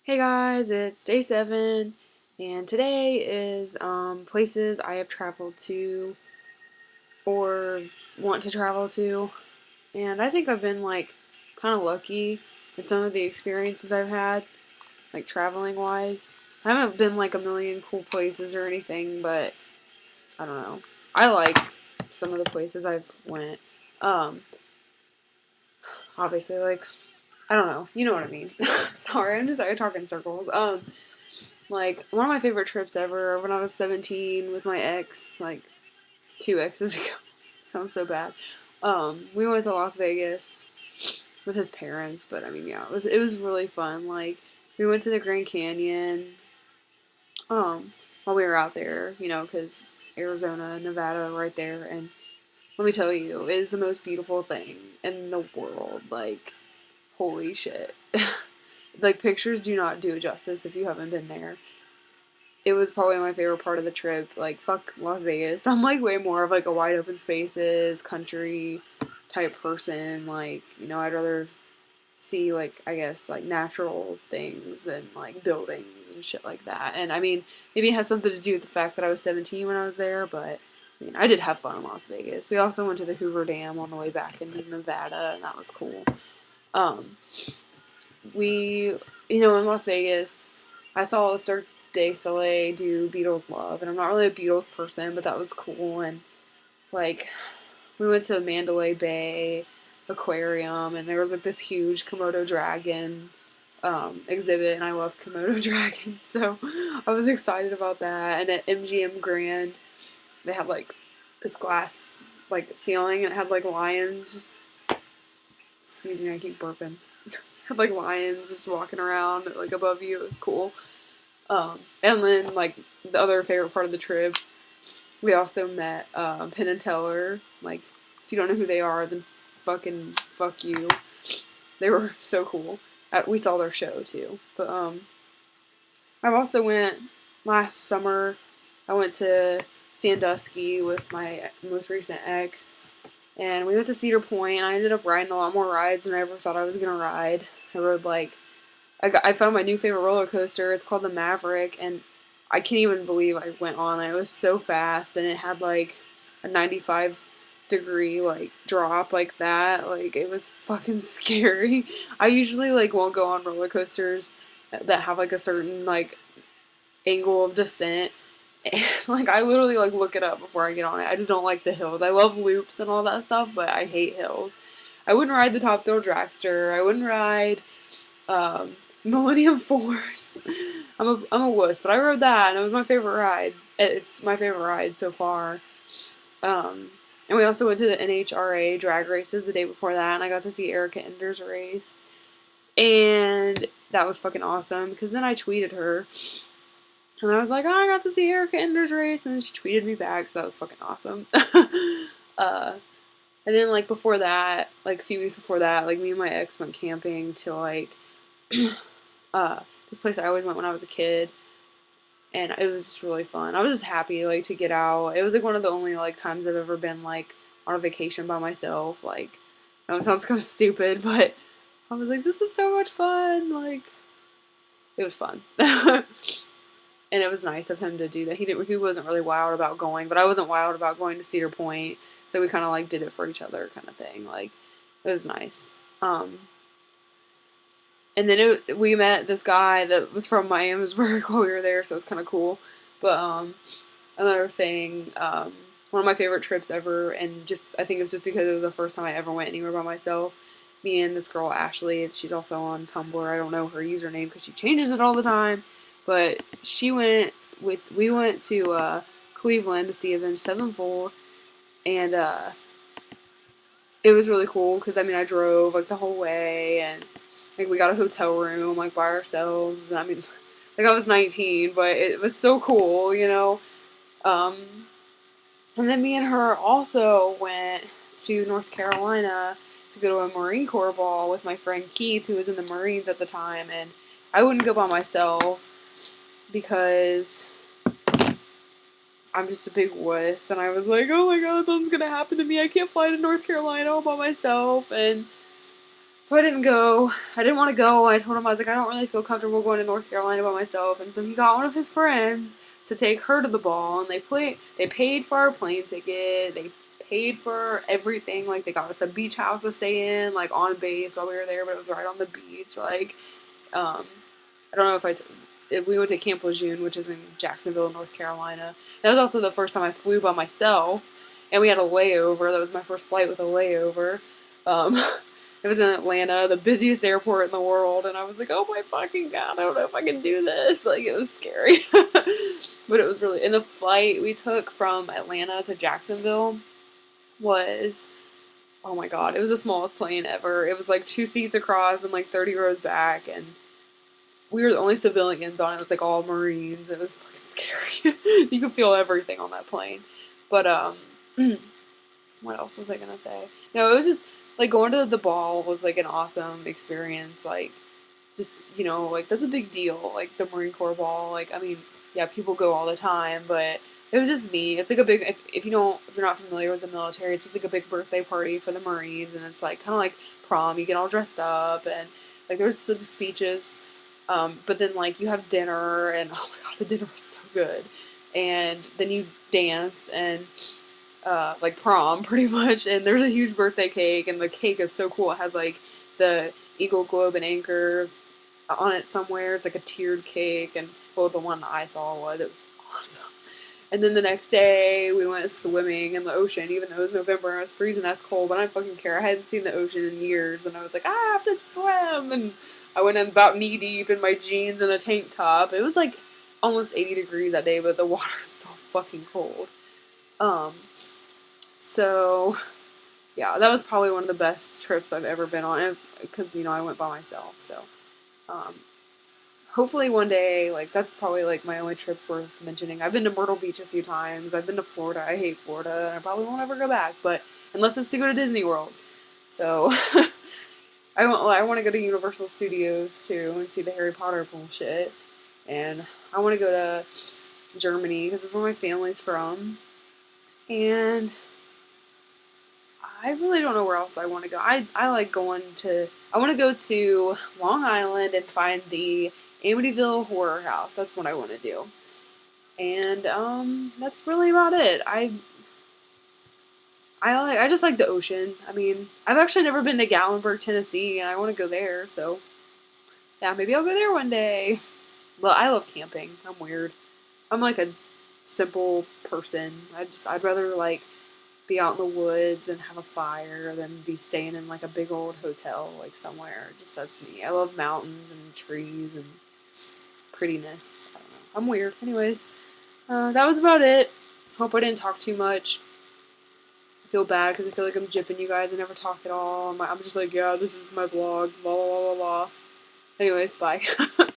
Hey guys, it's day 7, and today is places I have traveled to or want to travel to, and I think I've been kind of lucky in some of the experiences I've had, like traveling wise. I haven't been like a million cool places or anything, but I don't know. I like some of the places I've went. Um, Obviously, I don't know, you know what I mean. Sorry, I talk in circles. Like, one of my favorite trips ever when I was 17 with my ex, like, 2 exes ago. Sounds so bad. We went to Las Vegas with his parents, but I mean, yeah, it was really fun. Like, we went to the Grand Canyon, while we were out there, because Arizona, Nevada, right there, and let me tell you, it is the most beautiful thing in the world. Like, holy shit. Like, pictures do not do it justice if you haven't been there. It was probably my favorite part of the trip. Like, fuck Las Vegas. I'm like way more of like a wide open spaces, country type person. Like, I'd rather see like I guess like natural things than like buildings and shit like that. And I mean, maybe it has something to do with the fact that I was 17 when I was there, but I mean, I did have fun in Las Vegas. We also went to the Hoover Dam on the way back in Nevada, and that was cool. Um, we, in Las Vegas, I saw Cirque du Soleil do Beatles Love, and I'm not really a Beatles person, but that was cool. And like, we went to Mandalay Bay Aquarium, and there was like this huge Komodo dragon exhibit, and I love Komodo dragons, so I was excited about that. And at MGM Grand, they had like this glass like ceiling, and it had like lions. Just excuse me, I keep burping. Had like lions just walking around like above you. It was cool. And then like the other favorite part of the trip, we also met Penn and Teller. Like, if you don't know who they are, then fucking fuck you. They were so cool. We saw their show too. But I've also went last summer. I went to Sandusky with my most recent ex, and we went to Cedar Point. And I ended up riding a lot more rides than I ever thought I was gonna ride. I rode I found my new favorite roller coaster. It's called the Maverick, and I can't even believe I went on it. It was so fast, and it had like a 95-degree like drop like that. Like, it was fucking scary. I usually like won't go on roller coasters that have like a certain like angle of descent. And, like, I literally like look it up before I get on it. I just don't like the hills. I love loops and all that stuff, but I hate hills. I wouldn't ride the Top Thrill Dragster. I wouldn't ride um, Millennium Force. I'm a wuss, but I rode that, and it was my favorite ride. It's my favorite ride so far. And we also went to the NHRA drag races the day before that, and I got to see Erica Ender's race, and that was fucking awesome. Because then I tweeted her, and I was like, "Oh, I got to see Erica Ender's race," and then she tweeted me back, so that was fucking awesome. uh, and then like before that, like a few weeks before that, like me and my ex went camping to like uh, this place I always went when I was a kid, and it was just really fun. I was just happy like to get out. It was like one of the only like times I've ever been like on a vacation by myself. Like, I know it sounds kind of stupid, but I was like, this is so much fun. Like, it was fun. And it was nice of him to do that. He wasn't really wild about going, but I wasn't wild about going to Cedar Point, so we kind of like did it for each other, kind of thing. Like, it was nice. Um, and then we met this guy that was from Miamisburg while we were there, so it was kind of cool. But another thing, one of my favorite trips ever, and just I think it was just because it was the first time I ever went anywhere by myself. Me and this girl Ashley, she's also on Tumblr. I don't know her username because she changes it all the time. But we went to Cleveland to see Avenged Sevenfold, and it was really cool because I mean I drove like the whole way, and like we got a hotel room like by ourselves. And I mean, like, I was 19, but it was so cool. Um, and then me and her also went to North Carolina to go to a Marine Corps ball with my friend Keith, who was in the Marines at the time, and I wouldn't go by myself because I'm just a big wuss, and I was like, oh my god, something's gonna happen to me. I can't fly to North Carolina all by myself, and So I didn't go. I didn't want to go. I told him, I was like, I don't really feel comfortable going to North Carolina by myself. And so he got one of his friends to take her to the ball, and they paid for our plane ticket. They paid for everything. Like, they got us a beach house to stay in, like, on base while we were there, but it was right on the beach. Like, I don't know if we went to Camp Lejeune, which is in Jacksonville, North Carolina. That was also the first time I flew by myself, and we had a layover. That was my first flight with a layover. Um, it was in Atlanta, the busiest airport in the world, and I was like, oh my fucking god, I don't know if I can do this. Like, it was scary. But it was really, and the flight we took from Atlanta to Jacksonville was, oh my god, it was the smallest plane ever. It was like 2 seats across and like 30 rows back, and we were the only civilians on it. It was like all Marines. It was fucking scary. You could feel everything on that plane. But what else was I gonna say? No, it was just like going to the ball was like an awesome experience. Like, just, like, that's a big deal. Like, the Marine Corps ball. Like, I mean, yeah, people go all the time, but it was just neat. It's like a big, if you're not familiar with the military, it's just like a big birthday party for the Marines, and it's like kind of like prom. You get all dressed up, and like there's some speeches, but then like you have dinner, and oh my god, the dinner was so good, and then you dance and like prom pretty much, and there's a huge birthday cake, and the cake is so cool. It has like the Eagle, Globe, and Anchor on it somewhere. It's like a tiered cake, and well, the one I saw it was awesome. And then the next day, we went swimming in the ocean, even though it was November and I was freezing ass cold, but I didn't fucking care. I hadn't seen the ocean in years, and I was like, I have to swim, and I went in about knee deep in my jeans and a tank top. It was like almost 80 degrees that day, but the water was still fucking cold. So yeah, that was probably one of the best trips I've ever been on, because, I went by myself, so, hopefully one day, like, that's probably, like, my only trips worth mentioning. I've been to Myrtle Beach a few times. I've been to Florida. I hate Florida, and I probably won't ever go back, but unless it's to go to Disney World. So, I want to go to Universal Studios, too, and see the Harry Potter bullshit. And I want to go to Germany, because it's where my family's from. And I really don't know where else I want to go. I like going to, I want to go to Long Island and find the Amityville Horror House. That's what I want to do. And that's really about it. I just like the ocean. I mean, I've actually never been to Gatlinburg, Tennessee, and I want to go there. So yeah, maybe I'll go there one day. Well, I love camping. I'm weird. I'm like a simple person. I'd rather like be out in the woods and have a fire than be staying in like a big old hotel like somewhere. Just, that's me. I love mountains and trees and prettiness. I don't know. I'm weird. Anyways, that was about it. Hope I didn't talk too much. I feel bad because I feel like I'm jipping you guys. I never talk at all. I'm just like, yeah, this is my blog. Blah, blah, blah, blah, blah. Anyways, bye.